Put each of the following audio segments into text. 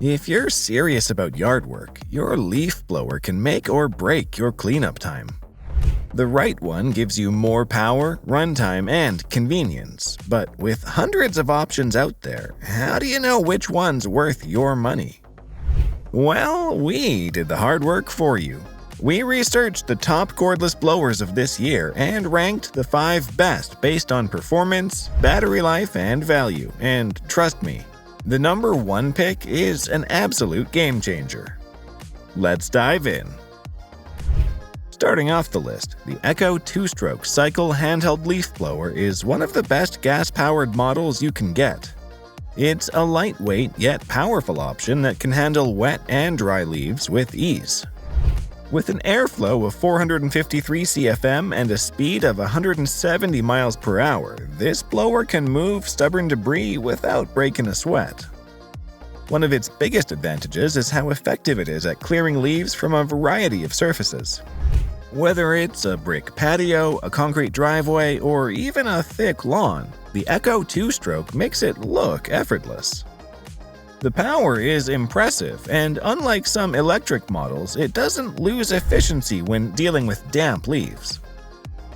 If you're serious about yard work, your leaf blower can make or break your cleanup time. The right one gives you more power, runtime, and convenience, but with hundreds of options out there, how do you know which one's worth your money? Well, we did the hard work for you. We researched the top cordless blowers of this year and ranked the 5 best based on performance, battery life, and value, and trust me, the number 1 pick is an absolute game changer. Let's dive in. Starting off the list, the Echo 2-stroke cycle handheld leaf blower is one of the best gas-powered models you can get. It's a lightweight yet powerful option that can handle wet and dry leaves with ease. With an airflow of 453 CFM and a speed of 170 miles per hour, this blower can move stubborn debris without breaking a sweat. One of its biggest advantages is how effective it is at clearing leaves from a variety of surfaces. Whether it's a brick patio, a concrete driveway, or even a thick lawn, the Echo 2-stroke makes it look effortless. The power is impressive, and unlike some electric models, it doesn't lose efficiency when dealing with damp leaves.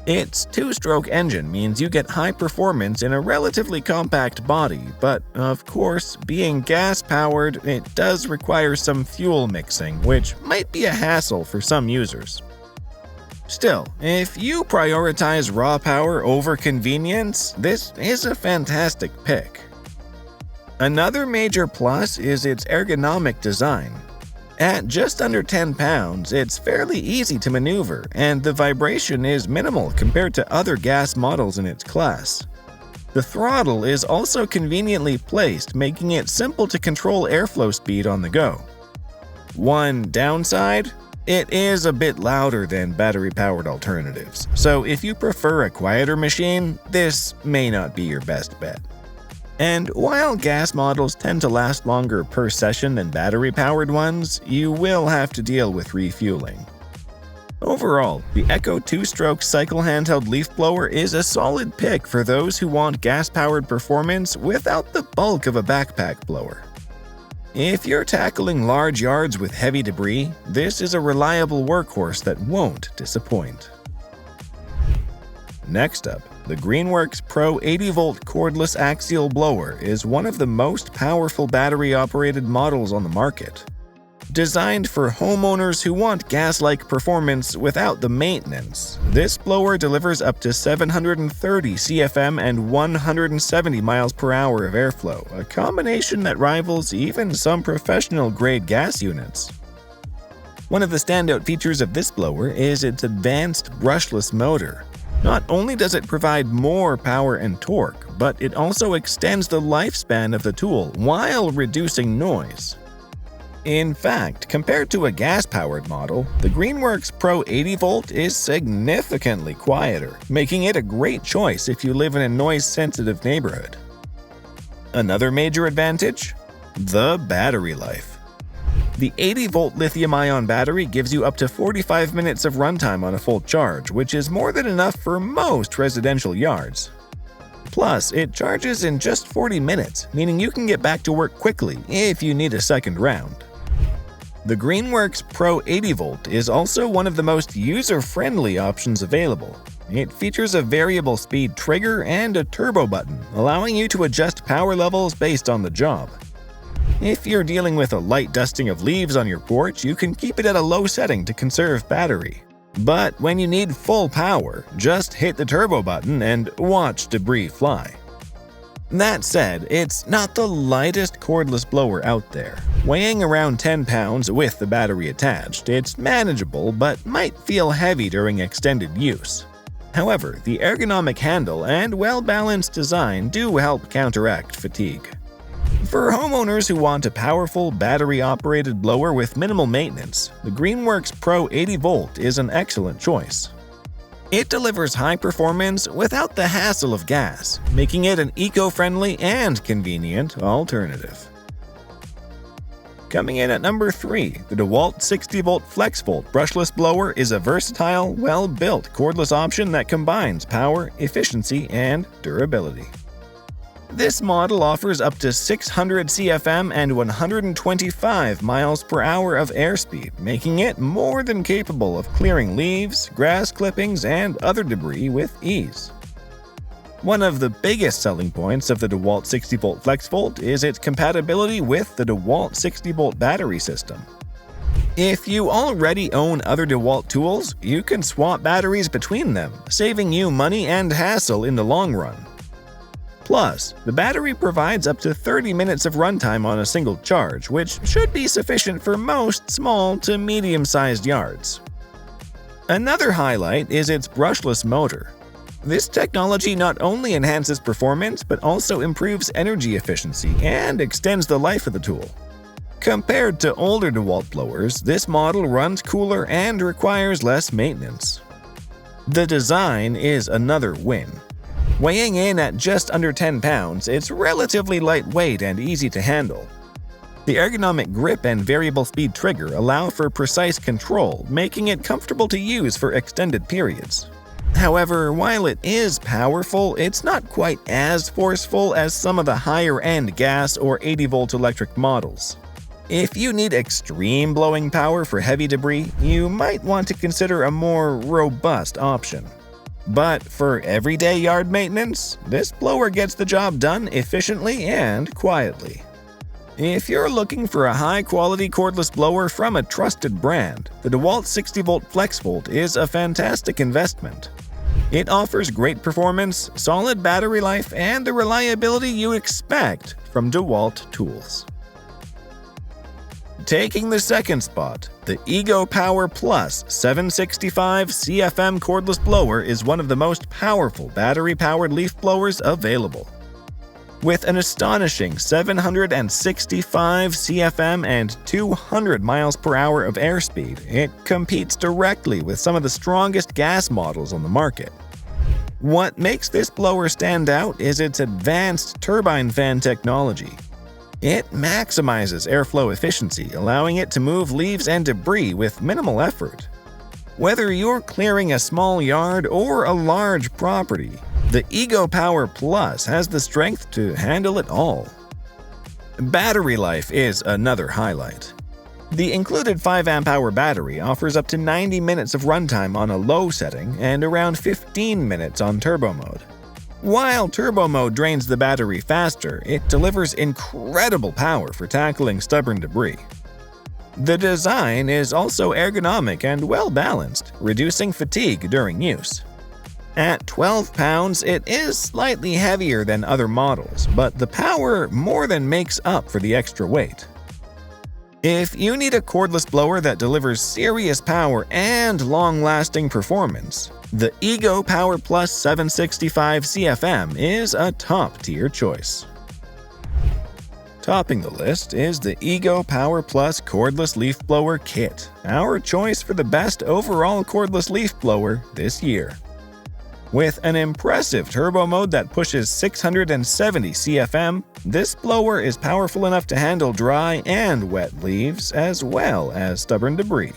Its 2-stroke engine means you get high performance in a relatively compact body, but of course, being gas-powered, it does require some fuel mixing, which might be a hassle for some users. Still, if you prioritize raw power over convenience, this is a fantastic pick. Another major plus is its ergonomic design. At just under 10 pounds, it's fairly easy to maneuver, and the vibration is minimal compared to other gas models in its class. The throttle is also conveniently placed, making it simple to control airflow speed on the go. One downside? It is a bit louder than battery-powered alternatives, so if you prefer a quieter machine, this may not be your best bet. And while gas models tend to last longer per session than battery-powered ones, you will have to deal with refueling. Overall, the Echo 2-stroke cycle handheld leaf blower is a solid pick for those who want gas-powered performance without the bulk of a backpack blower. If you're tackling large yards with heavy debris, this is a reliable workhorse that won't disappoint. Next up, the Greenworks Pro 80-volt cordless axial blower is one of the most powerful battery-operated models on the market. Designed for homeowners who want gas-like performance without the maintenance, this blower delivers up to 730 CFM and 170 miles per hour of airflow, a combination that rivals even some professional-grade gas units. One of the standout features of this blower is its advanced brushless motor. Not only does it provide more power and torque, but it also extends the lifespan of the tool while reducing noise. In fact, compared to a gas-powered model, the Greenworks Pro 80-volt is significantly quieter, making it a great choice if you live in a noise-sensitive neighborhood. Another major advantage? The battery life. The 80-volt lithium-ion battery gives you up to 45 minutes of runtime on a full charge, which is more than enough for most residential yards. Plus, it charges in just 40 minutes, meaning you can get back to work quickly if you need a second round. The Greenworks Pro 80-volt is also one of the most user-friendly options available. It features a variable speed trigger and a turbo button, allowing you to adjust power levels based on the job. If you're dealing with a light dusting of leaves on your porch, you can keep it at a low setting to conserve battery. But when you need full power, just hit the turbo button and watch debris fly. That said, it's not the lightest cordless blower out there. Weighing around 10 pounds with the battery attached, it's manageable but might feel heavy during extended use. However, the ergonomic handle and well-balanced design do help counteract fatigue. For homeowners who want a powerful, battery-operated blower with minimal maintenance, the Greenworks Pro 80-volt is an excellent choice. It delivers high performance without the hassle of gas, making it an eco-friendly and convenient alternative. Coming in at number 3, the DeWalt 60-volt FlexVolt brushless blower is a versatile, well-built cordless option that combines power, efficiency, and durability. This model offers up to 600 CFM and 125 miles per hour of airspeed, making it more than capable of clearing leaves, grass clippings, and other debris with ease. One of the biggest selling points of the DeWalt 60V FlexVolt is its compatibility with the DeWalt 60V battery system. If you already own other DeWalt tools, you can swap batteries between them, saving you money and hassle in the long run. Plus, the battery provides up to 30 minutes of runtime on a single charge, which should be sufficient for most small to medium-sized yards. Another highlight is its brushless motor. This technology not only enhances performance but also improves energy efficiency and extends the life of the tool. Compared to older DeWalt blowers, this model runs cooler and requires less maintenance. The design is another win. Weighing in at just under 10 pounds, it's relatively lightweight and easy to handle. The ergonomic grip and variable speed trigger allow for precise control, making it comfortable to use for extended periods. However, while it is powerful, it's not quite as forceful as some of the higher-end gas or 80-volt electric models. If you need extreme blowing power for heavy debris, you might want to consider a more robust option. But for everyday yard maintenance, this blower gets the job done efficiently and quietly. If you're looking for a high-quality cordless blower from a trusted brand, the DeWalt 60V FlexVolt is a fantastic investment. It offers great performance, solid battery life, and the reliability you expect from DeWalt tools. Taking the second spot, the Ego Power Plus 765 CFM cordless blower is one of the most powerful battery-powered leaf blowers available. With an astonishing 765 CFM and 200 miles per hour of airspeed, it competes directly with some of the strongest gas models on the market. What makes this blower stand out is its advanced turbine fan technology. It maximizes airflow efficiency, allowing it to move leaves and debris with minimal effort. Whether you're clearing a small yard or a large property, the Ego Power Plus has the strength to handle it all. Battery life is another highlight. The included 5 amp-hour battery offers up to 90 minutes of runtime on a low setting and around 15 minutes on turbo mode. While turbo mode drains the battery faster, it delivers incredible power for tackling stubborn debris. The design is also ergonomic and well-balanced, reducing fatigue during use. At 12 pounds, it is slightly heavier than other models, but the power more than makes up for the extra weight. If you need a cordless blower that delivers serious power and long-lasting performance, the Ego Power Plus 765 CFM is a top-tier choice. Topping the list is the Ego Power Plus Cordless Leaf Blower Kit, our choice for the best overall cordless leaf blower this year. With an impressive turbo mode that pushes 670 CFM, this blower is powerful enough to handle dry and wet leaves as well as stubborn debris.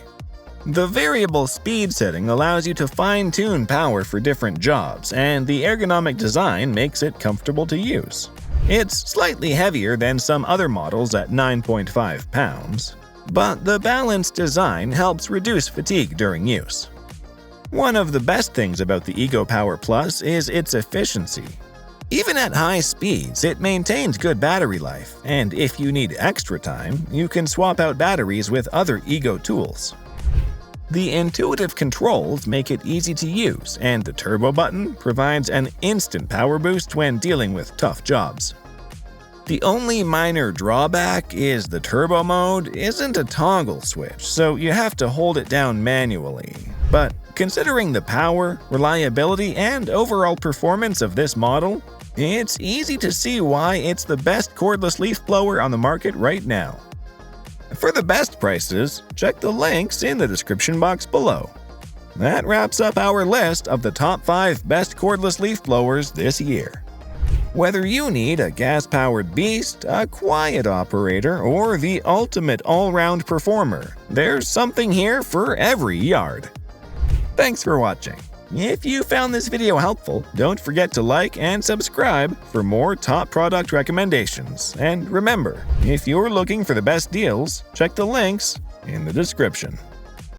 The variable speed setting allows you to fine-tune power for different jobs, and the ergonomic design makes it comfortable to use. It's slightly heavier than some other models at 9.5 pounds, but the balanced design helps reduce fatigue during use. One of the best things about the Ego Power Plus is its efficiency. Even at high speeds, it maintains good battery life, and if you need extra time, you can swap out batteries with other Ego tools. The intuitive controls make it easy to use, and the turbo button provides an instant power boost when dealing with tough jobs. The only minor drawback is the turbo mode isn't a toggle switch, so you have to hold it down manually. But considering the power, reliability, and overall performance of this model, it's easy to see why it's the best cordless leaf blower on the market right now. For the best prices, check the links in the description box below. That wraps up our list of the top 5 best cordless leaf blowers this year. Whether you need a gas-powered beast, a quiet operator, or the ultimate all-round performer, there's something here for every yard. Thanks for watching. If you found this video helpful, don't forget to like and subscribe for more top product recommendations. And remember, if you're looking for the best deals, check the links in the description.